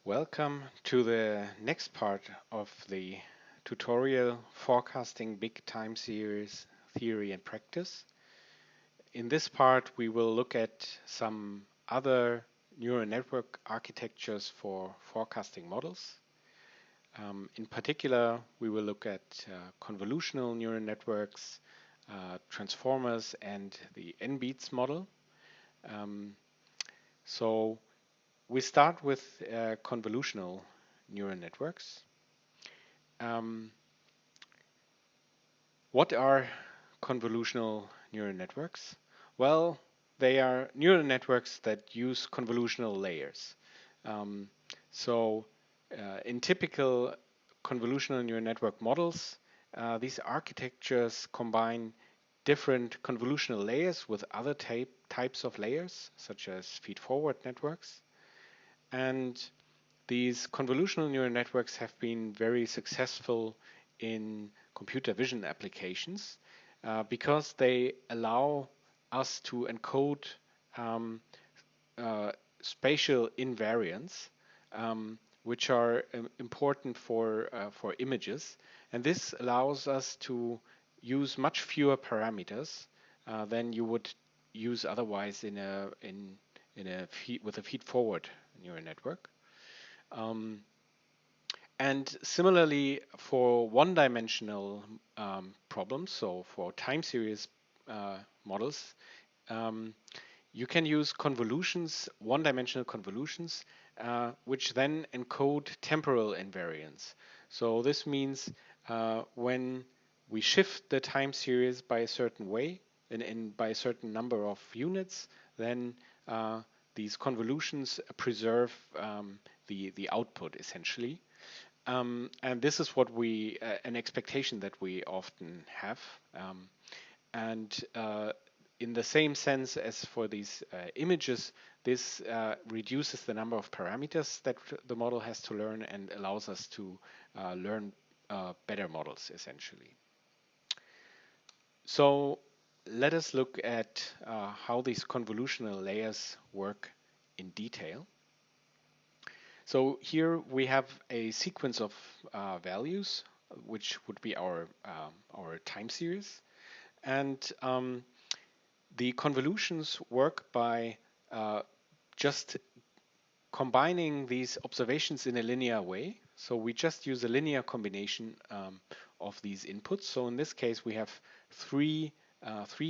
Welcome to the next part of the tutorial Forecasting Big Time Series Theory and Practice. In this part, we will look at some other neural network architectures for forecasting models. In particular, we will look at convolutional neural networks, transformers, and the N-beats model. So we start with convolutional neural networks. What are convolutional neural networks? Well, they are neural networks that use convolutional layers. So in typical convolutional neural network models, these architectures combine different convolutional layers with other types of layers, such as feed-forward networks. And these convolutional neural networks have been very successful in computer vision applications because they allow us to encode spatial invariants, which are important for images, and this allows us to use much fewer parameters than you would use otherwise with a feed-forward neural network. And similarly, for one-dimensional problems, so for time series models, you can use convolutions, one-dimensional convolutions, which then encode temporal invariants. So this means when we shift the time series by a certain way and by a certain number of units, then these convolutions preserve the output essentially. And this is what an expectation that we often have. And in the same sense as for these images, this reduces the number of parameters that the model has to learn and allows us to learn better models essentially. So let us look at how these convolutional layers work in detail. So here we have a sequence of values, which would be our time series, and the convolutions work by just combining these observations in a linear way. So we just use a linear combination of these inputs. So in this case, we have three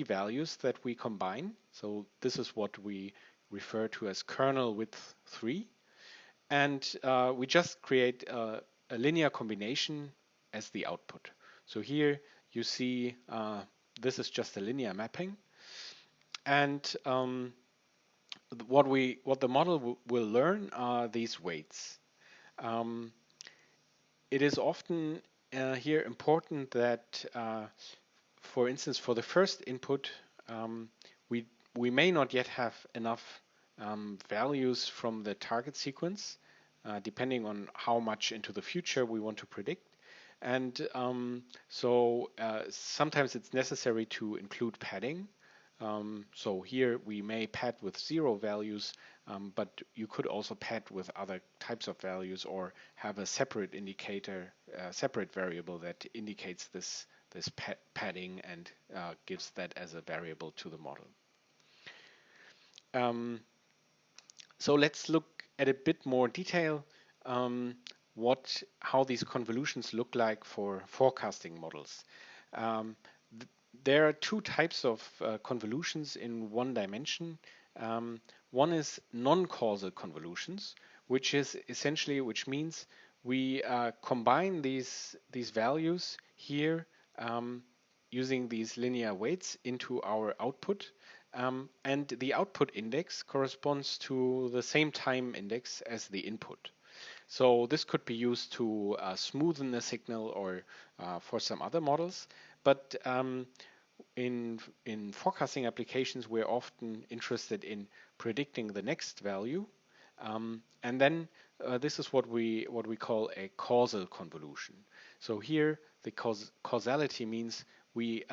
values that we combine. So this is what we refer to as kernel width 3. And we just create a linear combination as the output. So here you see this is just a linear mapping. And what the model will learn are these weights. It is often here important that, for instance, for the first input, we may not yet have enough values from the target sequence, depending on how much into the future we want to predict. And so sometimes it's necessary to include padding. So here we may pad with 0 values, but you could also pad with other types of values or have a separate indicator, separate variable that indicates this padding and gives that as a variable to the model. So let's look at a bit more detail how these convolutions look like for forecasting models. There are two types of convolutions in one dimension. One is non-causal convolutions, which means we combine these values here using these linear weights into our output. And the output index corresponds to the same time index as the input. So this could be used to smoothen the signal or for some other models. But in forecasting applications, we're often interested in predicting the next value. And then this is what we call a causal convolution. So here the causality means we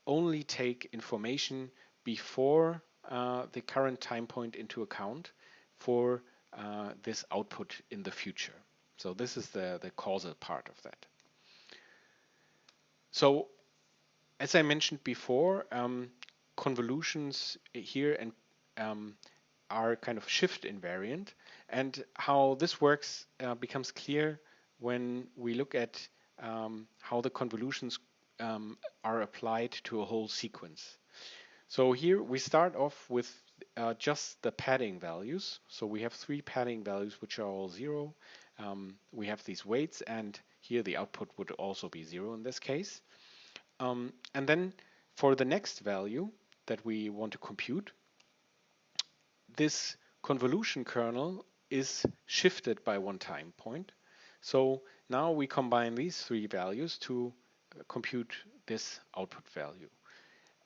only take information before the current time point into account for this output in the future. So this is the causal part of that. So as I mentioned before, convolutions here and are kind of shift invariant, and how this works becomes clear when we look at how the convolutions are applied to a whole sequence. So here we start off with just the padding values. So we have 3 padding values which are all 0. We have these weights, and here the output would also be 0 in this case. And then for the next value that we want to compute, this convolution kernel is shifted by 1 time point. So now we combine these 3 values to compute this output value,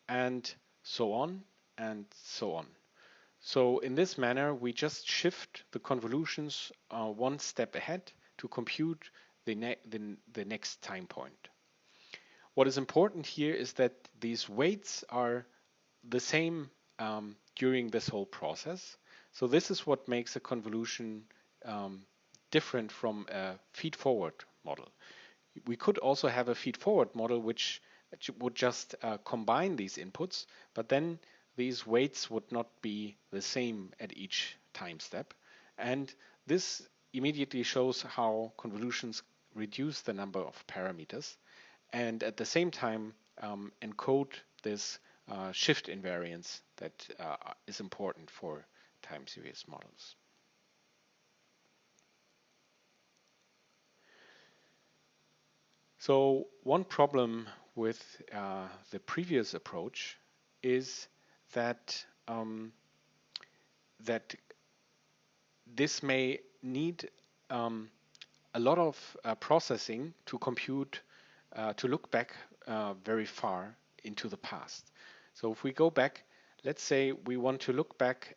and so on and so on. So in this manner, we just shift the convolutions 1 step ahead to compute the next time point. What is important here is that these weights are the same during this whole process. So this is what makes a convolution different from a feed-forward model. We could also have a feed-forward model which would just combine these inputs, but then these weights would not be the same at each time step. And this immediately shows how convolutions reduce the number of parameters and at the same time encode this shift invariance that is important for time series models. So one problem with the previous approach is that that this may need a lot of processing to compute, to look back very far into the past. So if we go back, let's say we want to look back,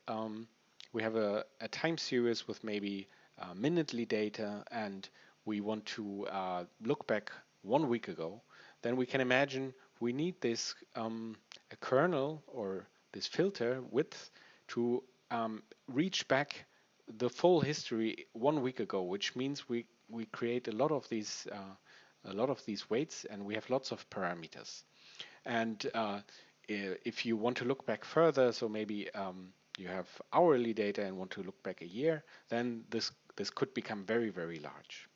we have a time series with maybe minutely data, and we want to look back 1 week ago, then we can imagine we need this a kernel or this filter width to reach back the full history 1 week ago, which means we create a lot of these weights, and we have lots of parameters. And if you want to look back further, so maybe you have hourly data and want to look back a year, then this could become very, very large.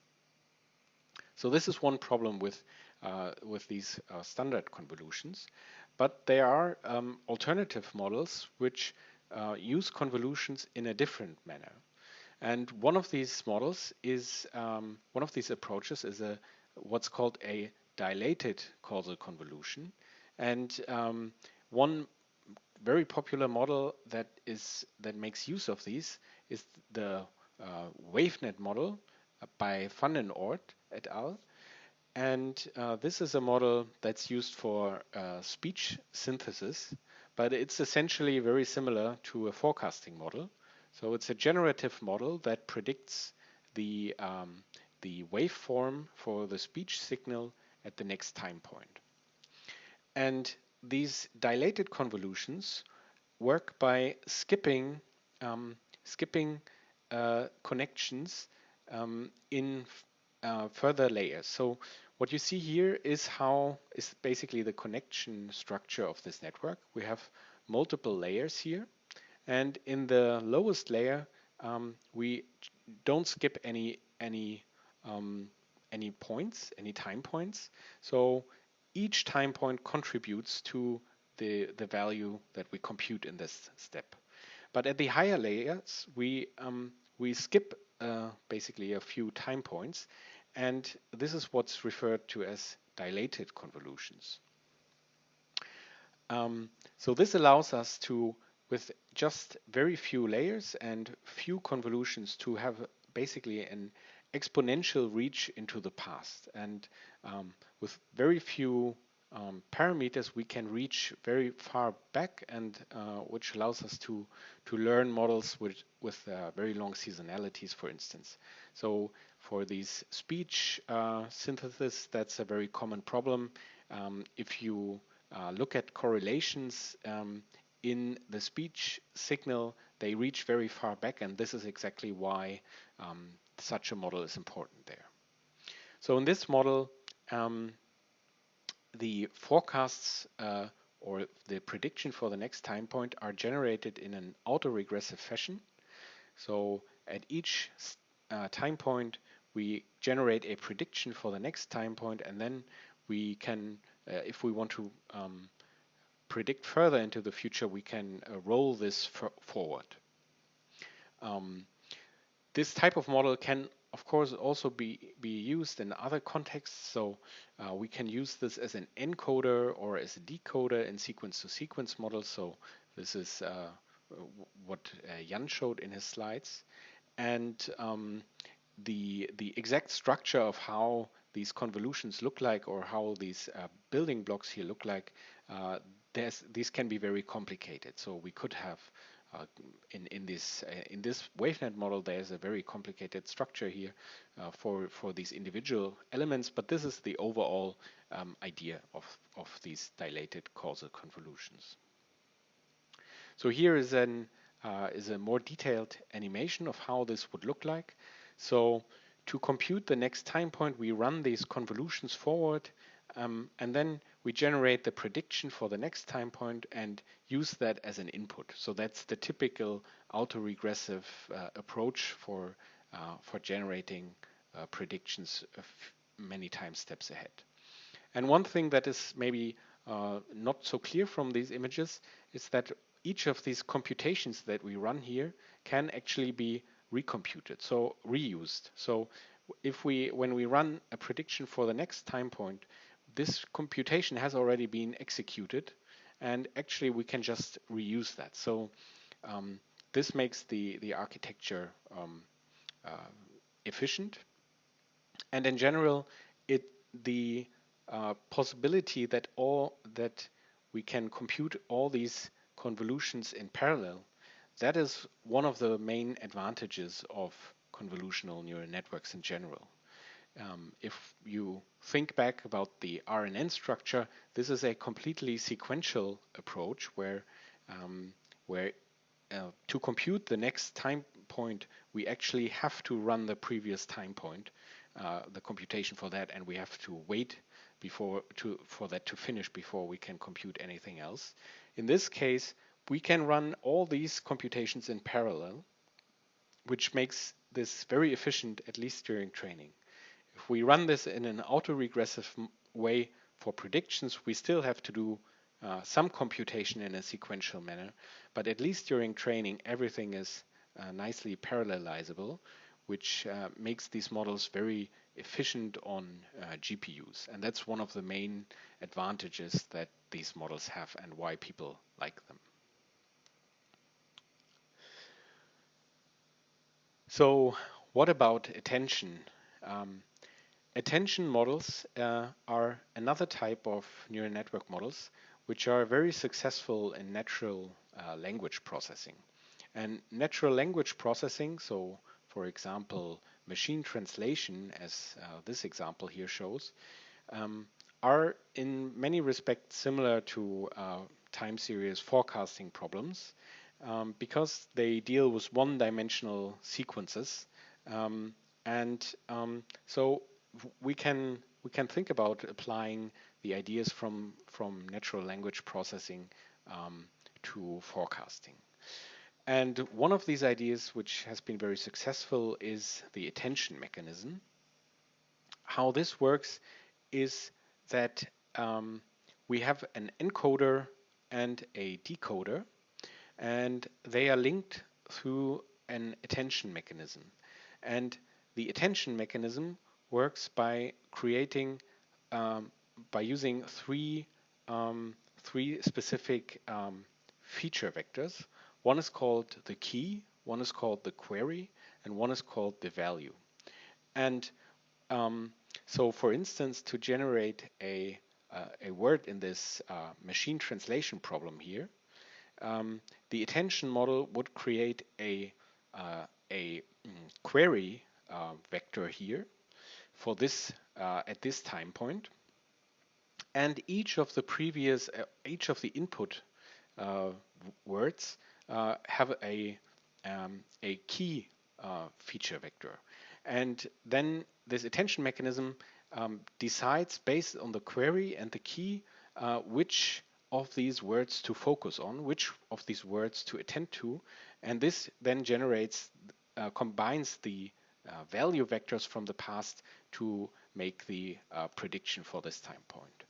So this is one problem with these standard convolutions, but there are alternative models which use convolutions in a different manner. And one of these models is one of these approaches is what's called a dilated causal convolution. And one very popular model that makes use of these is the WaveNet model by Van den Oort et al. And this is a model that's used for speech synthesis, but it's essentially very similar to a forecasting model. So it's a generative model that predicts the waveform for the speech signal at the next time point. And these dilated convolutions work by skipping connections in further layers. So what you see here is basically the connection structure of this network. We have multiple layers here, and in the lowest layer, we don't skip any points, any time points. So each time point contributes to the value that we compute in this step. But at the higher layers, we skip basically a few time points, and this is what's referred to as dilated convolutions. So this allows us to, with just very few layers and few convolutions, to have basically an exponential reach into the past. And with very few parameters, we can reach very far back, and which allows us to learn models with very long seasonalities, for instance. So for these speech synthesis, that's a very common problem. If you look at correlations in the speech signal, they reach very far back, and this is exactly why such a model is important there. So in this model, the forecasts or the prediction for the next time point are generated in an autoregressive fashion. So at each time point, we generate a prediction for the next time point, and then we can, if we want to predict further into the future, we can roll this forward. This type of model can, of course, also be used in other contexts. So we can use this as an encoder or as a decoder in sequence-to-sequence models. So this is what Jan showed in his slides. And the exact structure of how these convolutions look like, or how these building blocks here look like, these can be very complicated. So we could have in this WaveNet model, there's a very complicated structure here for these individual elements, but this is the overall idea of these dilated causal convolutions. So here is a more detailed animation of how this would look like. So to compute the next time point, we run these convolutions forward, and then we generate the prediction for the next time point and use that as an input. So that's the typical autoregressive approach for generating predictions of many time steps ahead. And one thing that is maybe not so clear from these images is that each of these computations that we run here can actually be recomputed, so reused. So when we run a prediction for the next time point, this computation has already been executed, and actually we can just reuse that. So this makes the architecture efficient, and in general, the possibility that we can compute all these convolutions in parallel, that is one of the main advantages of convolutional neural networks in general. If you think back about the RNN structure, this is a completely sequential approach where to compute the next time point, we actually have to run the previous time point, the computation for that, and we have to wait for that to finish before we can compute anything else. In this case, we can run all these computations in parallel, which makes this very efficient, at least during training. If we run this in an autoregressive way for predictions, we still have to do some computation in a sequential manner, but at least during training, everything is nicely parallelizable, which makes these models very efficient on GPUs. And that's one of the main advantages that these models have and why people like them. So what about attention? Attention models are another type of neural network models which are very successful in natural language processing. And natural language processing, so for example, machine translation, as this example here shows, are in many respects similar to time series forecasting problems because they deal with one-dimensional sequences. So we can think about applying the ideas from natural language processing to forecasting. And one of these ideas which has been very successful is the attention mechanism. How this works is that we have an encoder and a decoder, and they are linked through an attention mechanism. And the attention mechanism works by creating, by using three specific feature vectors. One is called the key, one is called the query, and one is called the value. And so, for instance, to generate a word in this machine translation problem here, the attention model would create a query vector here for this at this time point, and each of the input words have a a key feature vector. And then this attention mechanism decides based on the query and the key which of these words to focus on, which of these words to attend to, and this then combines the value vectors from the past to make the prediction for this time point.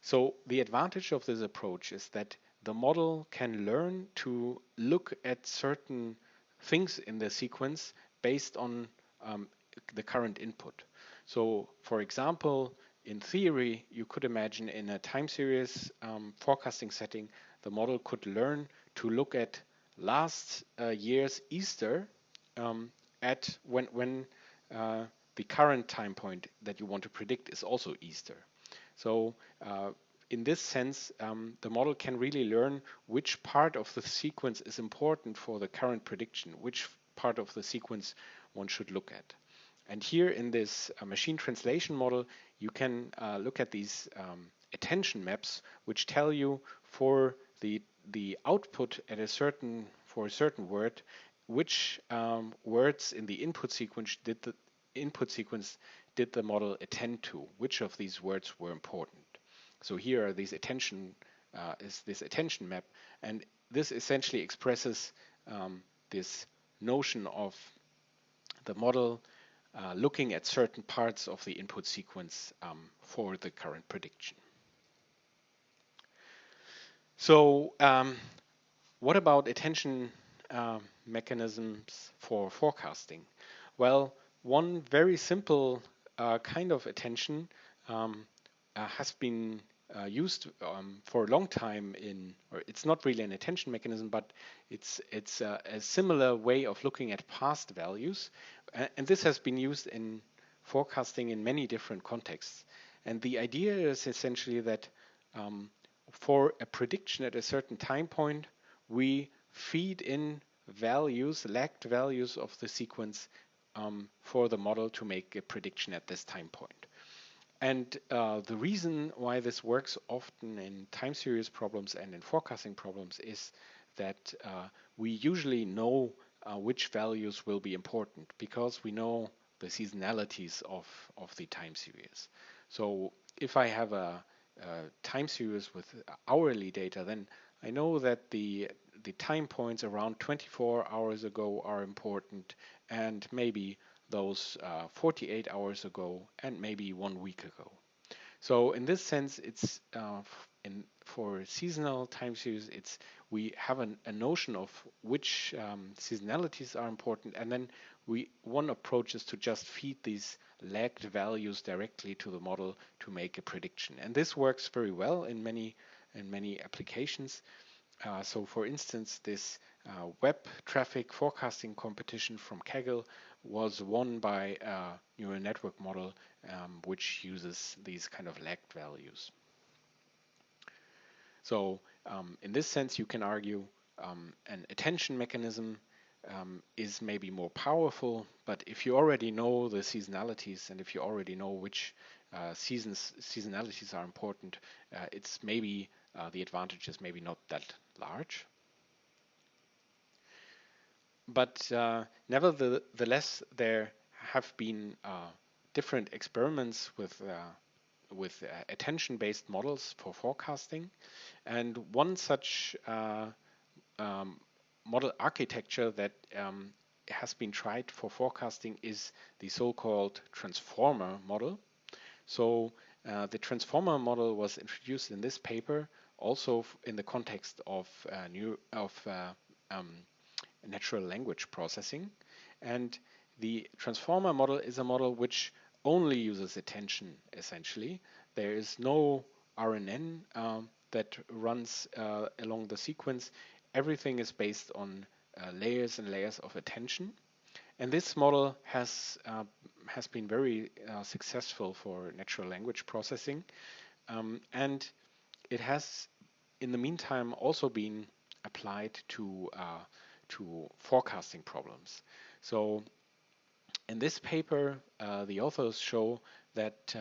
So the advantage of this approach is that the model can learn to look at certain things in the sequence based on the current input. So, for example, in theory, you could imagine in a time series forecasting setting, the model could learn to look at last year's Easter at when the current time point that you want to predict is also Easter. So in this sense, the model can really learn which part of the sequence is important for the current prediction, which part of the sequence one should look at. And here in this machine translation model, you can look at these attention maps, which tell you for the output at for a certain word, which words in the input sequence did the model attend to, which of these words were important. So here are these is this attention map, and this essentially expresses this notion of the model looking at certain parts of the input sequence for the current prediction. So what about attention mechanisms for forecasting? Well, one very simple kind of attention has been used for a long time or it's not really an attention mechanism, but it's a similar way of looking at past values. And this has been used in forecasting in many different contexts. And the idea is essentially that for a prediction at a certain time point, we feed in lagged values of the sequence for the model to make a prediction at this time point. And the reason why this works often in time series problems and in forecasting problems is that we usually know which values will be important because we know the seasonalities of the time series. So if I have a time series with hourly data, then I know that the time points around 24 hours ago are important, and maybe those 48 hours ago, and maybe 1 week ago. So in this sense, it's for seasonal time series, we have a notion of which seasonalities are important, and then one approach is to just feed these lagged values directly to the model to make a prediction. And this works very well in many applications. So for instance, this web traffic forecasting competition from Kaggle was won by a neural network model which uses these kind of lagged values. So in this sense, you can argue an attention mechanism is maybe more powerful, but if you already know the seasonalities and if you already know which seasonalities are important, it's maybe the advantage is maybe not that large. But nevertheless, there have been different experiments with attention-based models for forecasting, and one such model architecture that has been tried for forecasting is the so-called transformer model. So the transformer model was introduced in this paper also in the context of natural language processing. And the transformer model is a model which only uses attention, essentially. There is no RNN that runs along the sequence. Everything is based on layers and layers of attention. And this model has been very successful for natural language processing. And it has, in the meantime, also been applied to forecasting problems. So in this paper, the authors show that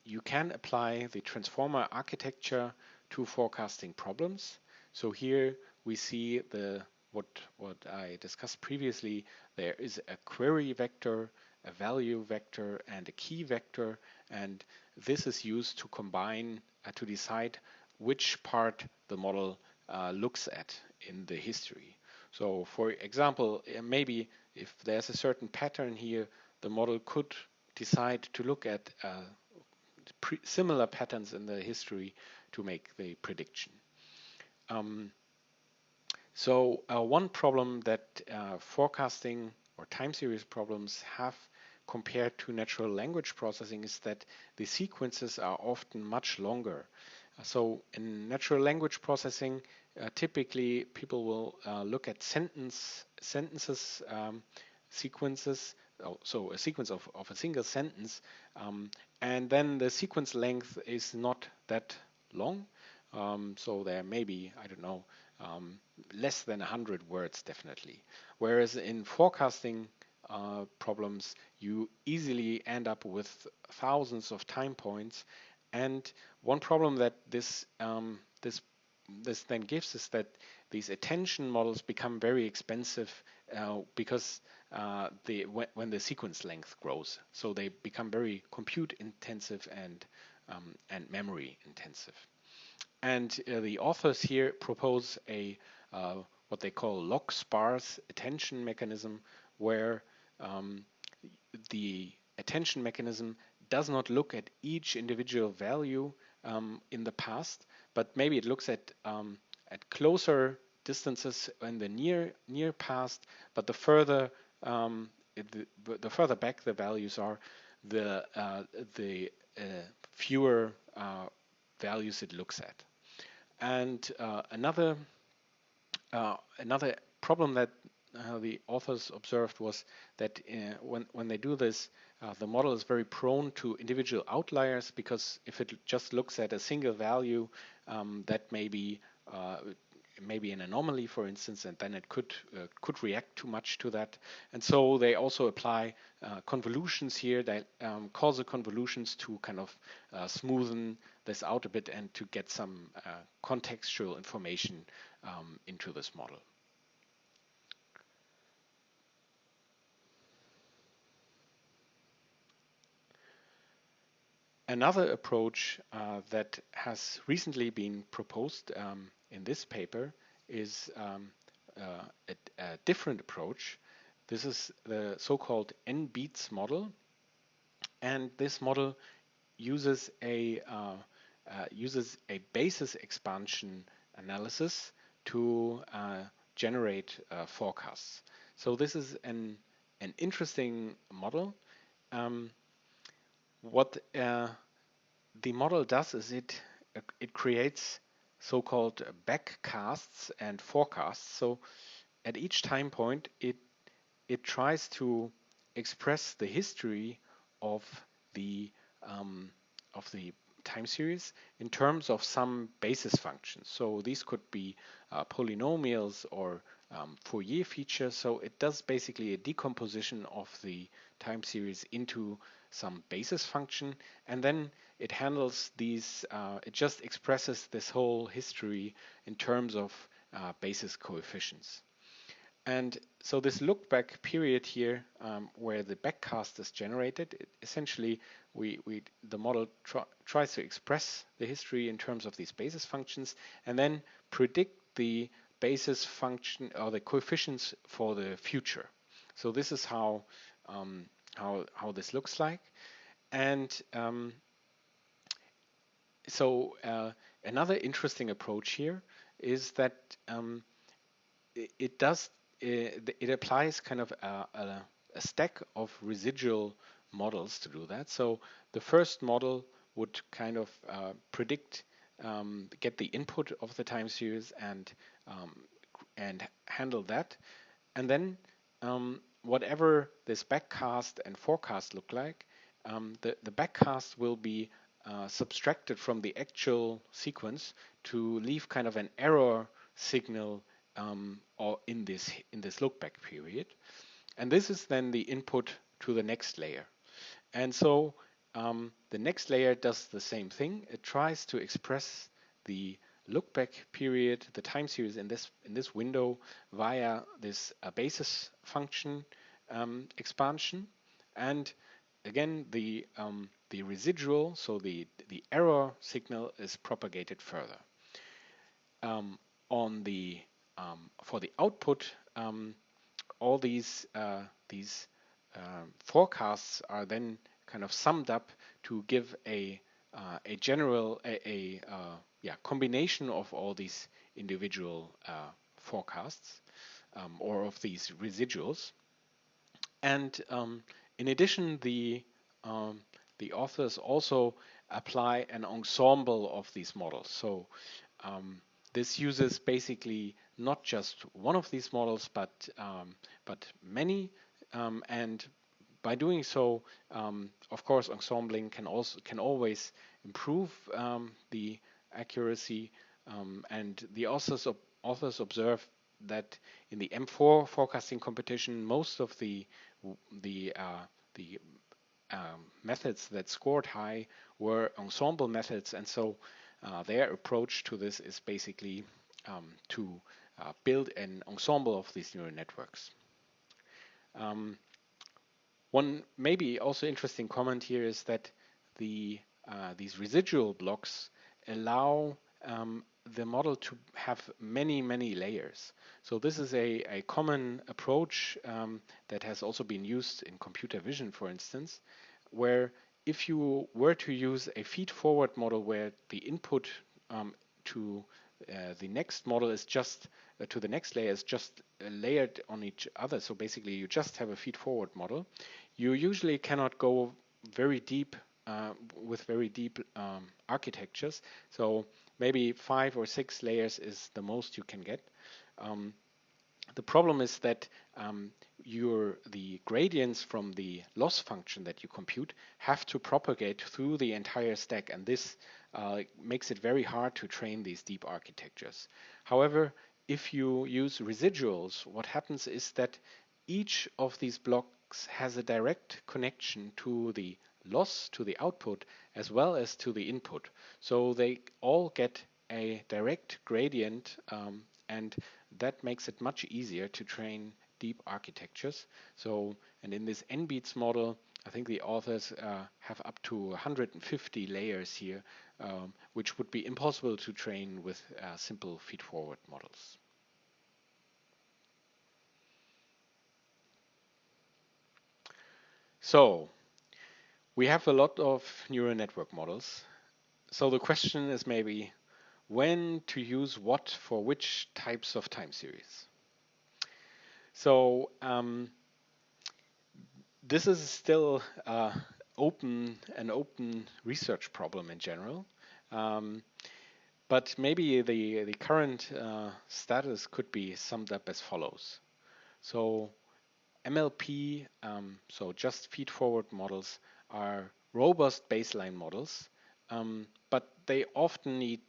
you can apply the transformer architecture to forecasting problems. So here we see the what I discussed previously, there is a query vector, a value vector, and a key vector, and this is used to combine to decide which part the model looks at in the history. So, for example, maybe if there's a certain pattern here, the model could decide to look at similar patterns in the history to make the prediction. One problem that forecasting or time series problems have compared to natural language processing is that the sequences are often much longer. So in natural language processing, typically people will look at sentences sequences, so a sequence of a single sentence, and then the sequence length is not that long. So there may be, I don't know, less than 100 words definitely. Whereas in forecasting problems, you easily end up with thousands of time points. And one problem that this then gives is that these attention models become very expensive because when the sequence length grows, so they become very compute intensive and memory intensive. And the authors here propose a what they call log-sparse attention mechanism, where the attention mechanism does not look at each individual value in the past, but maybe it looks at closer distances in the near past. But the further back the values are, the fewer values it looks at. And another problem that the authors observed was that when they do this, the model is very prone to individual outliers, because if it just looks at a single value, that may be an anomaly, for instance, and then it could react too much to that. And so they also apply convolutions here, that causal convolutions, to kind of smoothen this out a bit and to get some contextual information into this model. Another approach that has recently been proposed in this paper is a different approach. This is the so-called N-beats model, and this model uses a basis expansion analysis to generate forecasts. So this is an interesting model. What the model does is it creates so-called backcasts and forecasts. So at each time point, it tries to express the history of the time series in terms of some basis functions. So these could be polynomials or Fourier features. So it does basically a decomposition of the time series into some basis function, and then it handles these, it just expresses this whole history in terms of basis coefficients. And so this look back period here, where the backcast is generated, essentially the model tries to express the history in terms of these basis functions, and then predict the basis function or the coefficients for the future. So this is how this looks like. And another interesting approach here is that it applies kind of a stack of residual models to do that. So the first model would kind of predict, get the input of the time series and handle that, and then whatever this backcast and forecast look like, the backcast will be subtracted from the actual sequence to leave kind of an error signal or in this look back period, and this is then the input to the next layer. And so the next layer does the same thing. It tries to express the look-back period, the time series in this window via this basis function expansion, and again the residual, so the error signal is propagated further. On the for the output, all these forecasts are then kind of summed up to give a general combination of all these individual forecasts or of these residuals. And in addition, the authors also apply an ensemble of these models. So this uses basically not just one of these models, but many. And by doing so, of course, ensembling can always improve the accuracy. And the authors observe that in the M4 forecasting competition, most of the methods that scored high were ensemble methods, and so their approach to this is basically to build an ensemble of these neural networks. One maybe also interesting comment here is that these residual blocks allow the model to have many layers. So this is a common approach that has also been used in computer vision, for instance, where if you were to use a feed-forward model where the input to the next model is just to the next layer is just layered on each other, so basically you just have a feed-forward model, you usually cannot go very deep with very deep architectures. So maybe 5 or 6 layers is the most you can get. The problem is that the gradients from the loss function that you compute have to propagate through the entire stack, and this makes it very hard to train these deep architectures. However, if you use residuals, what happens is that each of these blocks has a direct connection to the loss, to the output, as well as to the input. So they all get a direct gradient, and that makes it much easier to train deep architectures. So, and in this NBeats model, I think the authors have up to 150 layers here, which would be impossible to train with simple feed-forward models. So, we have a lot of neural network models. So the question is maybe when to use what for which types of time series. So this is still an open research problem in general. But maybe the current status could be summed up as follows. So MLP, so just feed-forward models, are robust baseline models, but they often need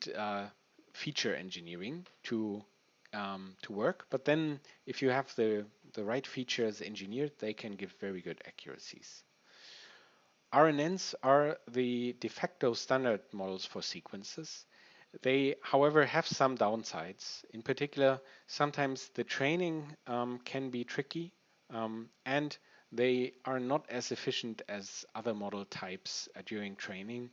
feature engineering to work. But then, if you have the right features engineered, they can give very good accuracies. RNNs are the de facto standard models for sequences. They, however, have some downsides. In particular, sometimes the training can be tricky, and they are not as efficient as other model types during training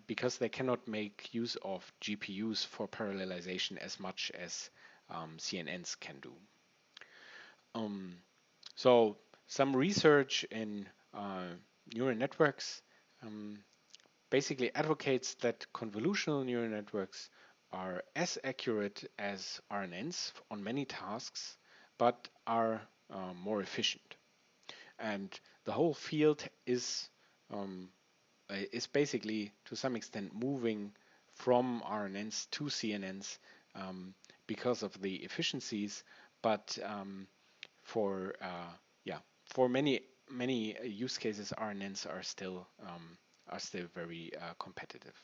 because they cannot make use of GPUs for parallelization as much as CNNs can do. So some research in neural networks basically advocates that convolutional neural networks are as accurate as RNNs on many tasks, but are more efficient. And the whole field is basically to some extent moving from RNNs to CNNs because of the efficiencies, but for many use cases, RNNs are still very competitive.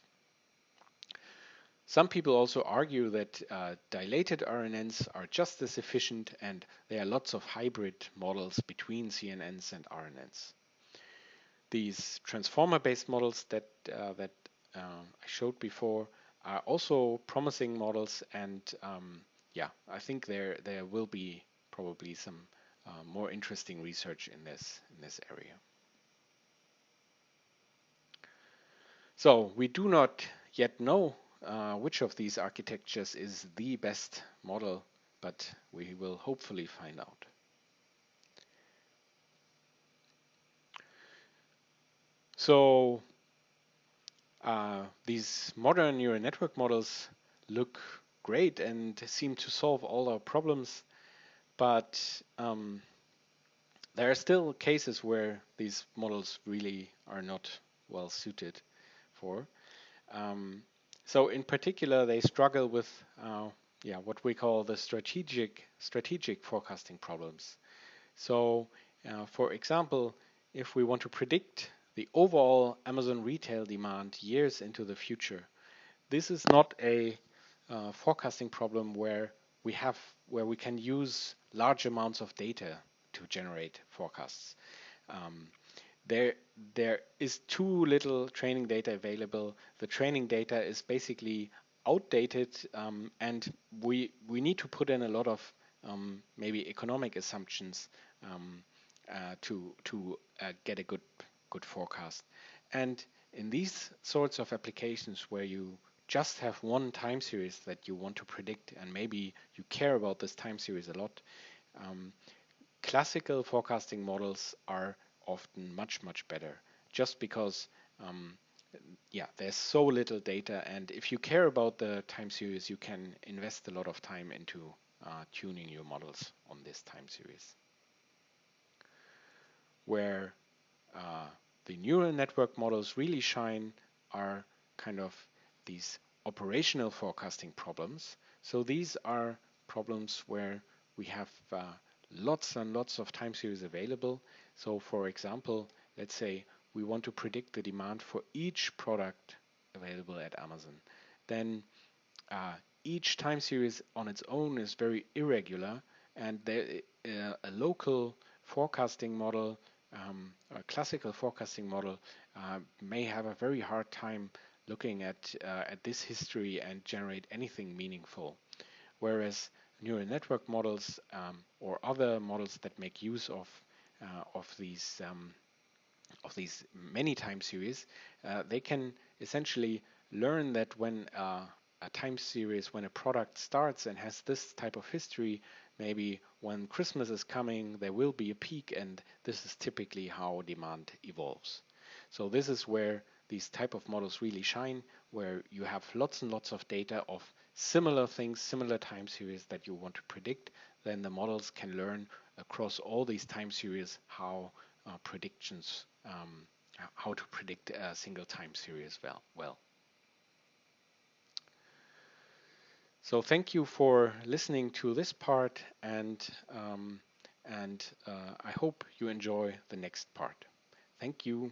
Some people also argue that dilated RNNs are just as efficient, and there are lots of hybrid models between CNNs and RNNs. These transformer-based models that I showed before are also promising models, and yeah, I think there will be probably some more interesting research in this area. So we do not yet know which of these architectures is the best model, but we will hopefully find out. So these modern neural network models look great and seem to solve all our problems, but there are still cases where these models really are not well suited for. So in particular, they struggle with what we call the strategic forecasting problems. So for example, if we want to predict the overall Amazon retail demand years into the future, this is not a forecasting problem where we can use large amounts of data to generate forecasts. There is too little training data available. The training data is basically outdated, and we need to put in a lot of maybe economic assumptions to get a good forecast. And in these sorts of applications where you just have one time series that you want to predict, and maybe you care about this time series a lot, classical forecasting models are often much better, just because there's so little data, and if you care about the time series, you can invest a lot of time into tuning your models on this time series. Where the neural network models really shine are kind of these operational forecasting problems. So these are problems where we have lots and lots of time series available. So for example, let's say we want to predict the demand for each product available at Amazon. Then each time series on its own is very irregular, and a local forecasting model, a classical forecasting model, may have a very hard time looking at this history and generate anything meaningful. Whereas neural network models or other models that make use of these many time series, they can essentially learn that when a time series, when a product starts and has this type of history, maybe when Christmas is coming, there will be a peak, and this is typically how demand evolves. So this is where these type of models really shine, where you have lots and lots of data of similar things, similar time series that you want to predict. Then the models can learn across all these time series how predictions, how to predict a single time series well. So thank you for listening to this part, and I hope you enjoy the next part. Thank you.